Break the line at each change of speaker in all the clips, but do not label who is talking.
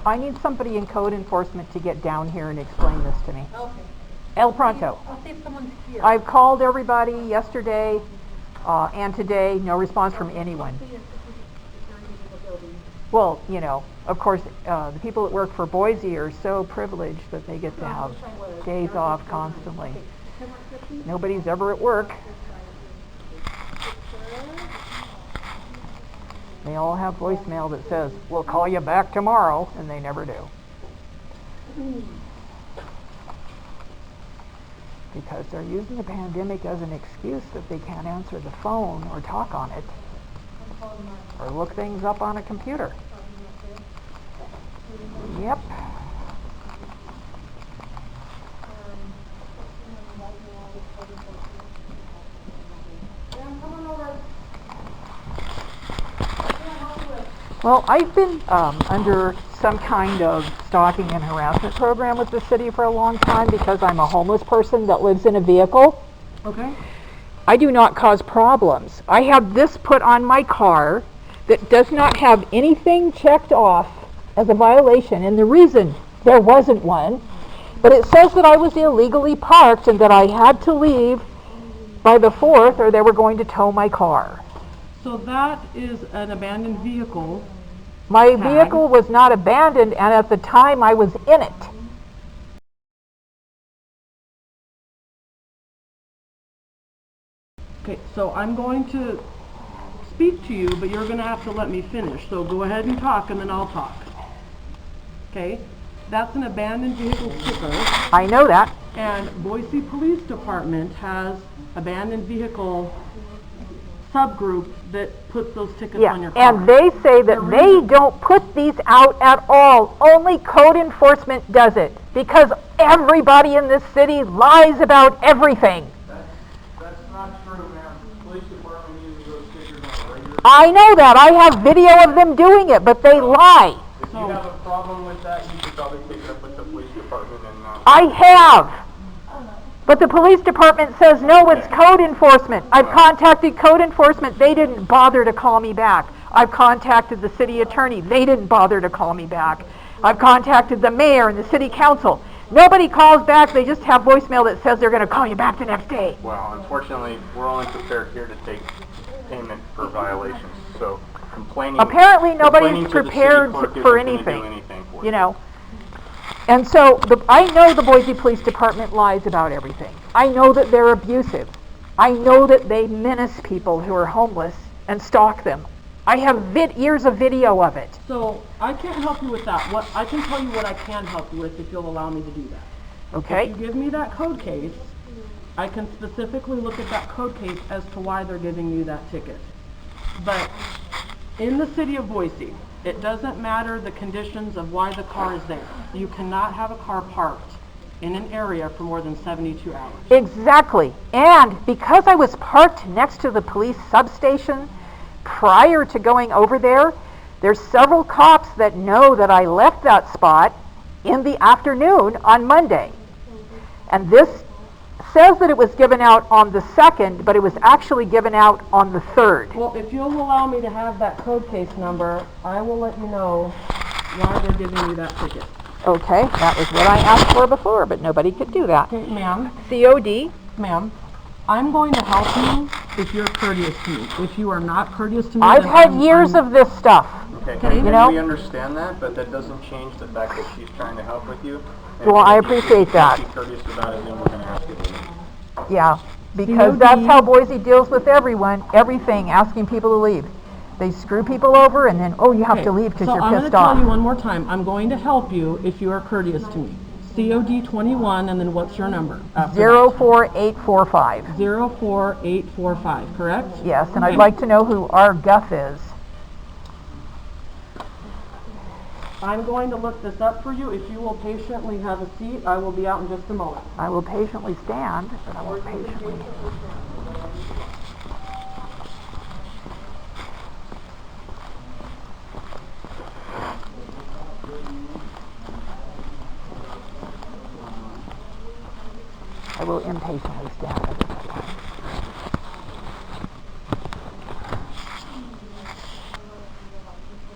I need somebody in code enforcement to get down here and explain this to me.
Okay.
El pronto.
I'll see if someone's here.
I've called everybody yesterday and today, no response from anyone. Well, you know, of course, the people that work for Boise are so privileged that they get to have days off constantly. Nobody's ever at work. They all have voicemail that says, we'll call you back tomorrow, and they never do. Because they're using the pandemic as an excuse that they can't answer the phone or talk on it or look things up on a computer. Yep. Well, I've been under some kind of stalking and harassment program with the city for a long time because I'm a homeless person that lives in a vehicle.
Okay.
I do not cause problems. I have this put on my car that does not have anything checked off as a violation, and the reason there wasn't one, but it says that I was illegally parked and that I had to leave by the 4th or they were going to tow my car.
So that is an abandoned vehicle.
My vehicle was not abandoned, and at the time I was in it.
Okay, so I'm going to speak to you, but you're going to have to let me finish. So go ahead and talk, and then I'll talk. Okay? That's an abandoned vehicle sticker.
I know that.
And Boise Police Department has abandoned vehicle subgroup that puts those tickets on your car.
And they say that they don't put these out at all. Only code enforcement does it because everybody in this city lies about everything.
That's not true, ma'am. The police department uses those stickers on a regular basis.
I know that. I have video of them doing it, but they lie.
If you have a problem with that, you should probably take it up with the police department and
I have. But the police department says, no, it's code enforcement. I've contacted code enforcement. They didn't bother to call me back. I've contacted the city attorney. They didn't bother to call me back. I've contacted the mayor and the city council. Nobody calls back. They just have voicemail that says they're going to call you back the next day.
Well, unfortunately, we're only prepared here to take payment for violations. So complaining.
Apparently nobody's
complaining to the
prepared
city clerk
for
isn't gonna
anything.
do anything for
You know. And so I know the Boise Police Department lies about everything. I know that they're abusive. I know that they menace people who are homeless and stalk them. I have years of video of it.
So I can't help you with that. What I can tell you what I can help you with if you'll allow me to do that.
Okay?
If you give me that code case, I can specifically look at that code case as to why they're giving you that ticket. But in the city of Boise, it doesn't matter the conditions of why the car is there. You cannot have a car parked in an area for more than 72 hours.
Exactly. And because I was parked next to the police substation prior to going over there, there's several cops that know that I left that spot in the afternoon on Monday. And this says that it was given out on the 2nd, but it was actually given out on the 3rd.
Well, if you'll allow me to have that code case number, I will let you know why they're giving you that ticket.
Okay, that was what I asked for before, but nobody could do that.
Okay, ma'am.
COD.
Ma'am, I'm going to help you if you're courteous to me. If you are not courteous to me,
I've
then
had years of this stuff.
Okay,
You know?
we understand that, but that doesn't change the fact that she's trying to help with you.
Well, I appreciate that.
If you're courteous about it, then we're going to ask you to leave.
Yeah, because that's how Boise deals with everything, asking people to leave. They screw people over and then, oh, you have to leave because
so
you're
I'm
pissed
going to tell you
off.
one more time. I'm going to help you if you are courteous to me. COD 21, and then what's your number?
04845.
04845, correct?
Yes, and I'd like to know who our guff is.
I'm going to look this up for you. If you will patiently have a seat, I will be out in just a moment.
I will patiently stand, but I won't patiently. I will impatiently stand at this time.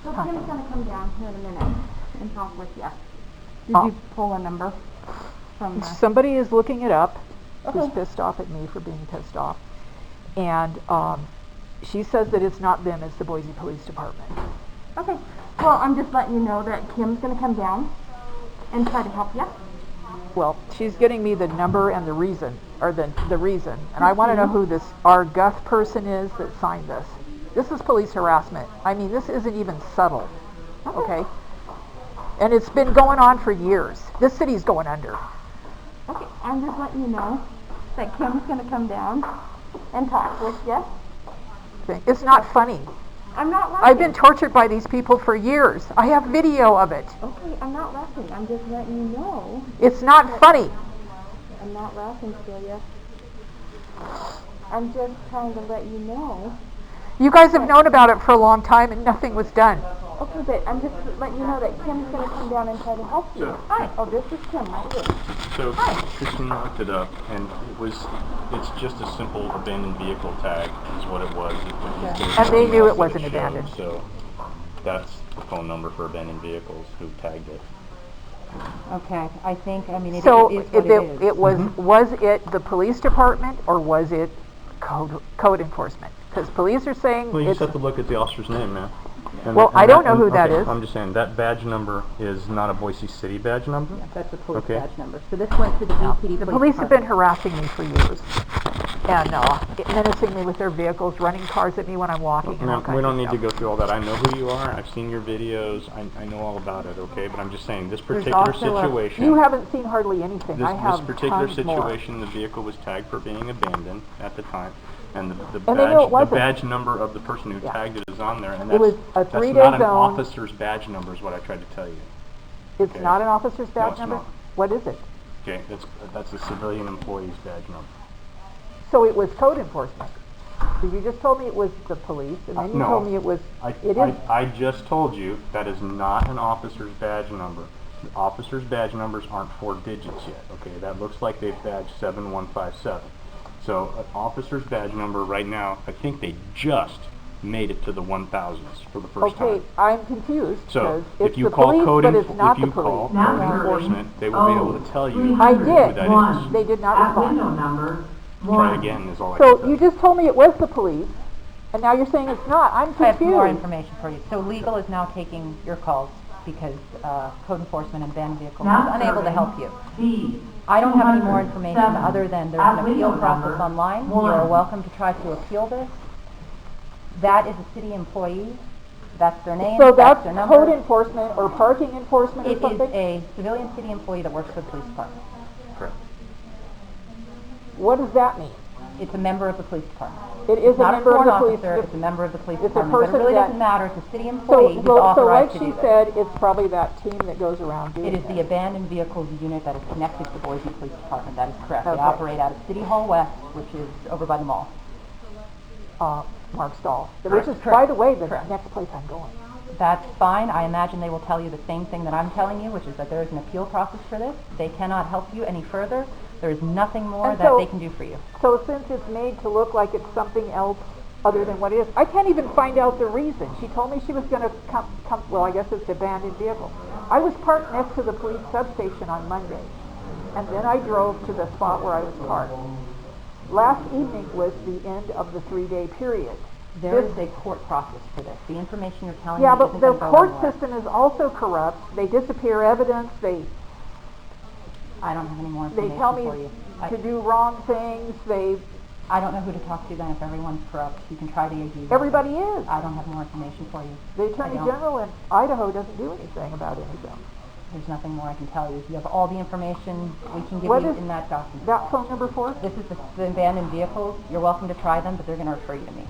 So Tim's going to come down here in a minute. and talk with you. Did you pull a number from the...
Somebody is looking it up, who's
Okay.
pissed off at me for being pissed off. And she says that it's not them, it's the Boise Police Department.
Okay. Well, I'm just letting you know that Kim's going to come down and try to help you.
Well, she's getting me the number and the reason, or the reason. And I want to know who this our Guth person is that signed this. This is police harassment. I mean, this isn't even subtle, okay? And it's been going on for years. This city's going under.
Okay. I'm just letting you know that Kim's going to come down and talk with you.
Okay? It's not funny.
I'm not laughing.
I've been tortured by these people for years. I have video of it.
Okay, I'm not laughing. I'm just letting you know.
It's not funny.
I'm not laughing, Celia. I'm just trying to let you know.
You guys have known about it for a long time and nothing was done.
Okay, but I'm just letting you know that Kim's going to come down and try to help you.
So-
Hi. Oh, this is Kim right here.
So Christine looked it up, and it's just a simple abandoned vehicle tag is what it was.
And they knew it
That's what
wasn't
showed,
abandoned.
So that's the phone number for abandoned vehicles who tagged it.
Okay, I think, I mean, it
So
is what
if
it is.
it was it the police department or was it code enforcement? Because police are saying
Well, you
it's,
just have to look at the officer's name, man.
Well, I don't know who that is.
I'm just saying, that badge number is not a Boise City badge number.
That's the police
Okay.
badge number. So this went to the BPD
the
police
police have been
department.
harassing me for years and menacing me with their vehicles, running cars at me when I'm walking. And all
No,
kinds
we don't
of
need to
stuff.
go through all that. I know who you are. I've seen your videos. I know all about it, okay? But I'm just saying, this particular
also a-
situation...
You haven't seen hardly anything.
This,
I have
this particular
tons more.
situation, the vehicle was tagged for being abandoned at the time, and
And they knew it
the
wasn't.
badge number of the person who
Yeah.
tagged it is on there, and
It was a
that's
3-day
not an
zone.
officer's badge number, is what I tried to tell you.
It's
Okay.
not an officer's badge
it's
number?
not.
What is it?
Okay, that's a civilian employee's badge number.
So it was code enforcement. So you just told me it was the police, and then you
No.
told me it was, it is,
I just told you that is not an officer's badge number. The officer's badge numbers aren't 4 digits yet, okay? That looks like they've badged 7157. So an officer's badge number right now, I think they just made it to the 1000s for the first
okay,
time.
I'm confused,
So
because
if
it's
you
the
call
police,
code
but it's not
if
the
you call
police.
code enforcement, they will be able to tell you
I
who
did.
that is.
They did not
At window
respond.
number
Try
one.
again is all I can
So
tell
you just told me it was the police, and now you're saying it's not. I'm
I have more
confused.
information for you. So legal is now taking your calls because code enforcement and abandoned vehicles
Now
is unable to
serving
help you.
D.
I don't have any more information
207.
other than there's
At
an appeal
window
process
number
online. You
one.
are welcome to try to appeal this. That is a city employee. That's their name,
So
that's
that's
their number.
code enforcement or parking enforcement or
It is
something?
a civilian city employee that works for the police department.
Correct.
What does that mean?
It's a member of the police department.
It is a
Not
member
a
of the
sworn
police.
officer, it's a member of the police
it's a
department. But it
person
really
that-
doesn't matter. It's a city employee who's
So like
authorized to do
she
this.
said, it's probably that team that goes around doing
It is the
this.
abandoned vehicles unit that is connected to the Boise Police Department. That is correct. They
Okay.
operate out of City Hall West, which is over by the mall.
Mark Stahl, which
Correct.
is, by the way, the
Correct.
next place I'm going.
That's fine. I imagine they will tell you the same thing that I'm telling you, which is that there is an appeal process for this. They cannot help you any further. There is nothing more
And
that
so-
they can do for you.
So since it's made to look like it's something else other than what it is, I can't even find out the reason. She told me she was going to come, well, I guess it's abandoned vehicle. I was parked next to the police substation on Monday, and then I drove to the spot where I was parked. Last evening was the end of the 3-day period.
There
This-
is a court process for this. The information you're telling
Yeah,
me
but
isn't
the
going to go
court
anywhere.
system is also corrupt. They disappear evidence. They
I don't have any more
they
information
tell
for
me
you.
to do wrong things.
I don't know who to talk to then if everyone's corrupt. You can try the AG.
Everybody is.
I don't have more information for you.
The Attorney
don't.
General in Idaho doesn't do anything about anything.
There's nothing more I can tell you. You have all the information we can give
What
you
is
in that document.
that phone number for?
This is the abandoned vehicles. You're welcome to try them, but they're going to refer you to me.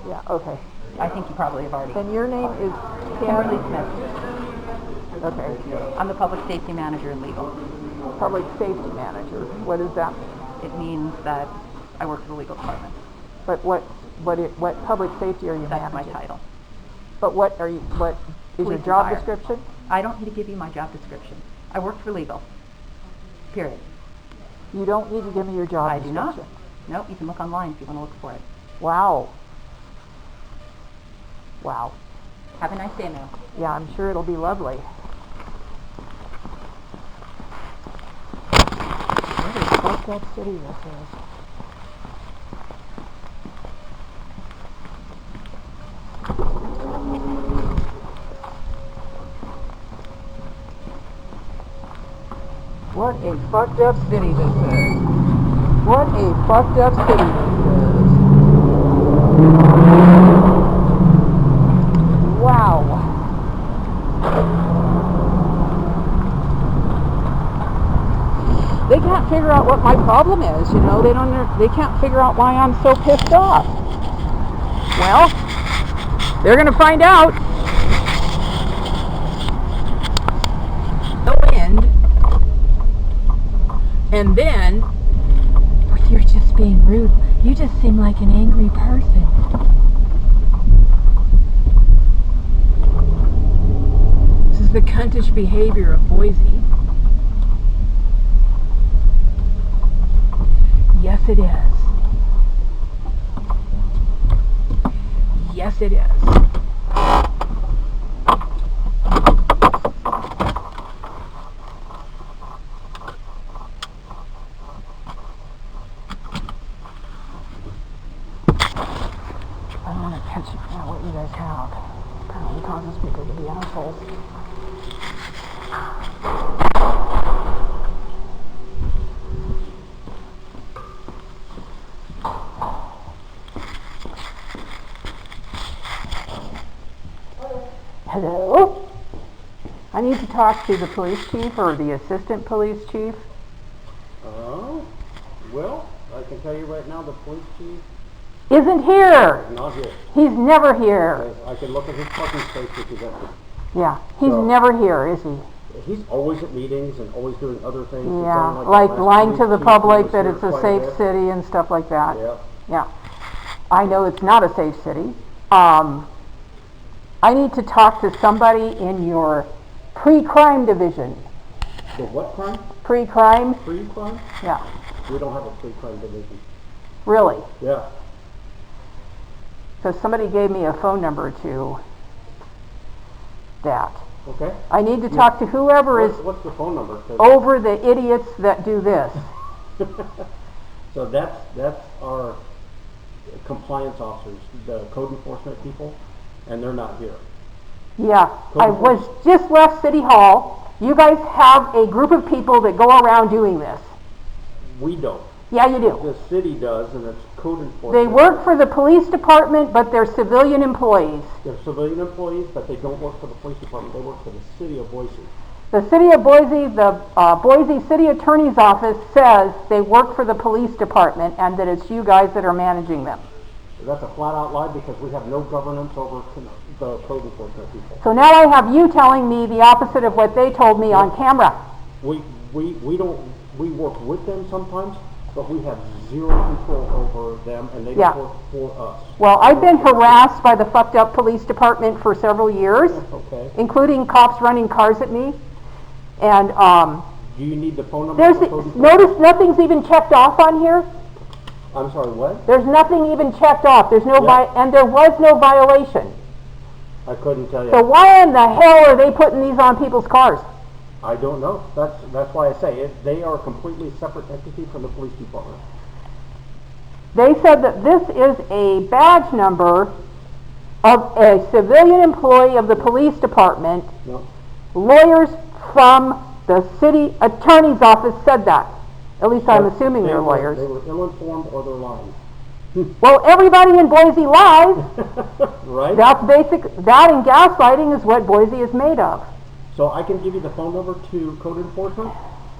Yeah, okay.
I think you probably have already.
And your name is
Kimberly
Kim?
Smith.
Okay.
I'm the public safety manager in legal.
Public Safety Manager. What does that mean?
It means that I work for the legal department.
But what public safety are you
That's my
managing?
title.
But what is your
Police and
job
fire.
description?
I don't need to give you my job description. I work for legal. Period.
You don't need to give me your job
I do
description.
not. Nope, you can look online if you want to look for it.
Wow. Wow.
Have a nice day, ma'am.
Yeah, I'm sure it'll be lovely. fucked up city this is. What a fucked up city this is. What a fucked up city this is. Wow. They can't figure out what my problem is, you know. They can't figure out why I'm so pissed off. Well, they're going to find out. No end. And then, you're just being rude. You just seem like an angry person. This is the cuntish behavior of Boise. Yes, it is. Yes, it is. I want to catch what you guys have. Apparently causes people to be assholes. Hello? I need to talk to the police chief or the assistant police chief.
Well, I can tell you right now, the police chief
Isn't here.
is not here.
He's never here.
I can look at his parking space, which is empty.
Yeah, he's
So-
never here, is he?
He's always at meetings and always doing other things. He's
Yeah,
done,
like
last
lying
week,
to the
he
public
was
that
here
it's a
quite
safe
bit.
city and stuff like that.
Yeah.
Yeah. I know it's not a safe city. I need to talk to somebody in your pre-crime division.
The what crime?
Pre-crime?
Pre-crime?
Yeah.
We don't have a pre-crime division.
Really?
Yeah.
So somebody gave me a phone number to that.
Okay.
I need to talk to whoever is
What's the phone number? 'Cause-
over the idiots that do this.
So that's our compliance officers, the code enforcement people, and they're not here.
Yeah, I was just left City Hall. You guys have a group of people that go around doing this.
We don't.
Yeah, you do.
The city does, and it's code enforcement.
They work for the police department, but they're civilian employees.
They're civilian employees, but they don't work for the police department. They work for the city of Boise.
The city of Boise, the Boise City Attorney's Office says they work for the police department and that it's you guys that are managing them.
That's a flat-out lie because we have no governance over the code enforcement people.
So now I have you telling me the opposite of what they told me on camera.
We work with them sometimes, but we have zero control over them, and they
Yeah.
don't work for us.
Well, I've been harassed by the fucked up police department for several years,
Okay.
including cops running cars at me. And
Do you need the phone number
there's
for code enforcement?
notice nothing's even checked off on here.
I'm sorry, what?
There's nothing even checked off. There's no
Yeah.
and there was no violation.
I couldn't tell you.
So why in the hell are they putting these on people's cars?
I don't know. That's why I say it. They are a completely separate entity from the police department.
They said that this is a badge number of a civilian employee of the police department.
No.
Lawyers from the city attorney's office said that. At least I'm assuming they're lawyers.
They were ill-informed or they're lying.
Well, everybody in Boise lies.
Right?
That's that and gaslighting is what Boise is made of.
So I can give you the phone number to code enforcement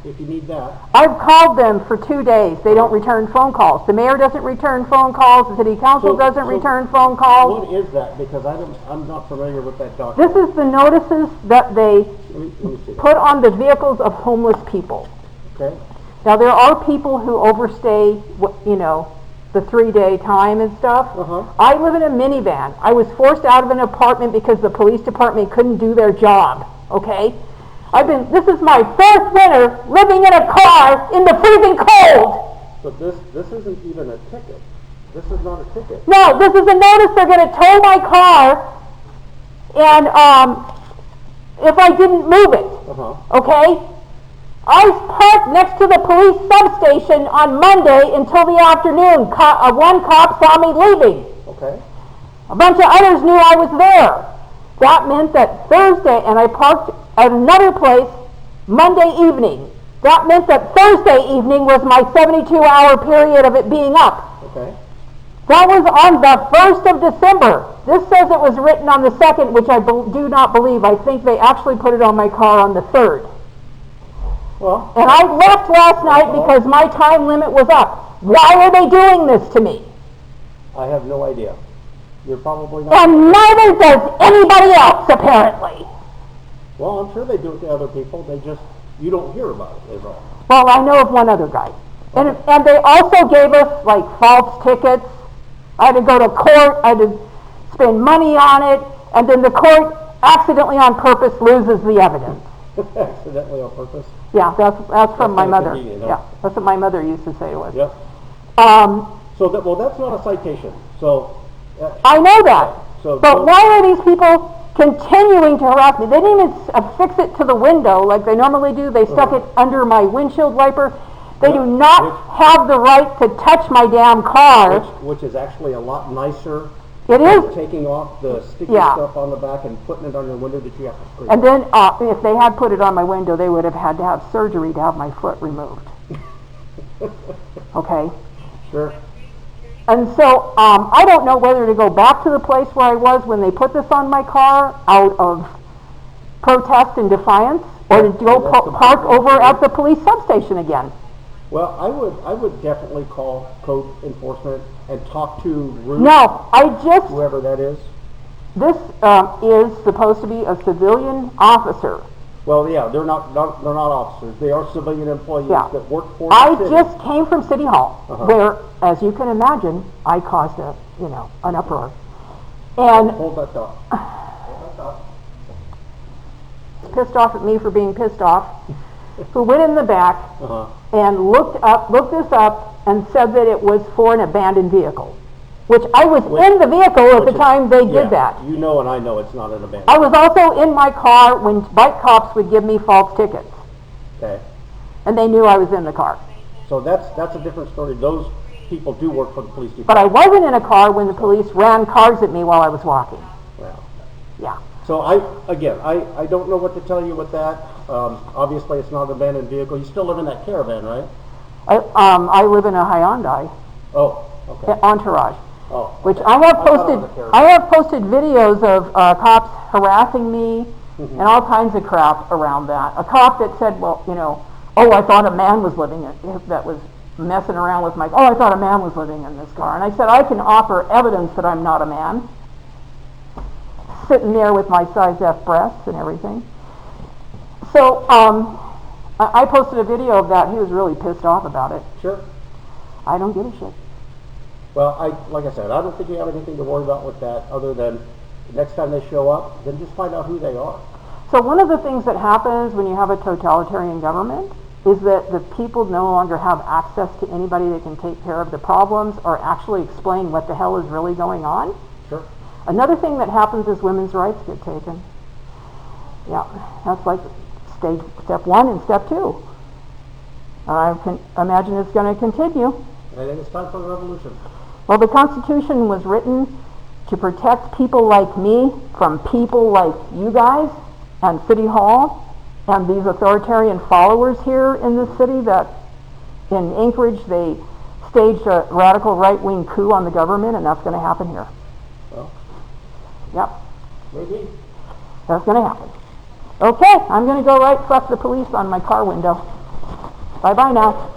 if you need that.
I've called them for 2 days. They don't return phone calls. The mayor doesn't return phone calls. The city council doesn't return phone calls.
What is that? Because I'm not familiar with that document.
This is the notices that they
Let me see.
put on the vehicles of homeless people.
Okay.
Now, there are people who overstay, the 3-day time and stuff.
Uh-huh.
I live in a minivan. I was forced out of an apartment because the police department couldn't do their job, okay? This is my 4th winter living in a car in the freezing cold.
But this isn't even a ticket. This is not a ticket.
No, this is a notice they're going to tow my car, and if I didn't move it,
Uh-huh.
okay? I parked next to the police substation on Monday until the afternoon. One cop saw me leaving.
Okay.
A bunch of others knew I was there. That meant that Thursday, and I parked at another place Monday evening. That meant that Thursday evening was my 72-hour period of it being up.
Okay.
That was on the 1st of December. This says it was written on the 2nd, which I do not believe. I think they actually put it on my car on the 3rd.
Well,
And I left last night because my time limit was up. Why are they doing this to me?
I have no idea. You're probably not.
And neither does anybody else, apparently.
Well, I'm sure they do it to other people. You don't hear about it, is all.
Well, I know of one other guy. And they also gave us, like, false tickets. I had to go to court. I had to spend money on it. And then the court accidentally on purpose loses the evidence.
Accidentally on purpose?
Yeah, that's from my mother.
Convenient, huh?
Yeah, that's what my mother used to say to us.
Yep. Well, that's not a citation. So.
I know that.
So
but why are these people continuing to harass me? They didn't even affix it to the window like they normally do. They stuck it under my windshield wiper. They do not have the right to touch my damn car.
Which is actually a lot nicer.
It is.
Taking off the sticky stuff on the back and putting it on your window that you have to scrape.
And then if they had put it on my window, they would have had to have surgery to have my foot removed. Okay?
Sure.
And so I don't know whether to go back to the place where I was when they put this on my car out of protest and defiance, or to go park over at the police substation again.
Well, I would definitely call code enforcement and talk to Ruth.
No,
whoever that is.
This is supposed to be a civilian officer.
Well, yeah, they're not officers. They are civilian employees that work for the
I
city.
just came from City Hall, where, as you can imagine, I caused an uproar. And
Hold that thought.
pissed off at me for being pissed off, who went in the back and looked this up and said that it was for an abandoned vehicle, which I was in the vehicle at the time they did that.
You know, and I know it's not an abandoned.
I was also in my car when bike cops would give me false tickets.
Okay.
And they knew I was in the car.
So that's a different story. Those people do work for the police department.
But I wasn't in a car when the police ran cars at me while I was walking.
Well.
Yeah.
So I don't know what to tell you with that. Obviously, it's not an abandoned vehicle. You still live in that caravan, right?
I live in a Hyundai.
Oh, okay.
Entourage.
Oh,
Which
okay.
I have
thought it was a caravan.
I have posted videos of cops harassing me and all kinds of crap around that. A cop that said, I thought a man was living that was messing around with my. I thought a man was living in this car, and I said I can offer evidence that I'm not a man. Sitting there with my size F breasts and everything. So I posted a video of that. He was really pissed off about it.
Sure.
I don't give a shit.
Well, like I said, I don't think you have anything to worry about with that other than next time they show up, then just find out who they are.
So one of the things that happens when you have a totalitarian government is that the people no longer have access to anybody that can take care of the problems or actually explain what the hell is really going on.
Sure.
Another thing that happens is women's rights get taken. Yeah, that's like step 1 and step 2. I can imagine it's going to continue.
I think it's time for a revolution.
Well, the Constitution was written to protect people like me from people like you guys and City Hall and these authoritarian followers here in the city that in Anchorage they staged a radical right-wing coup on the government, and that's going to happen here.
Well,
Yep,
maybe.
that's going to happen. Okay, I'm going to go fuck the police on my car window. Bye-bye now.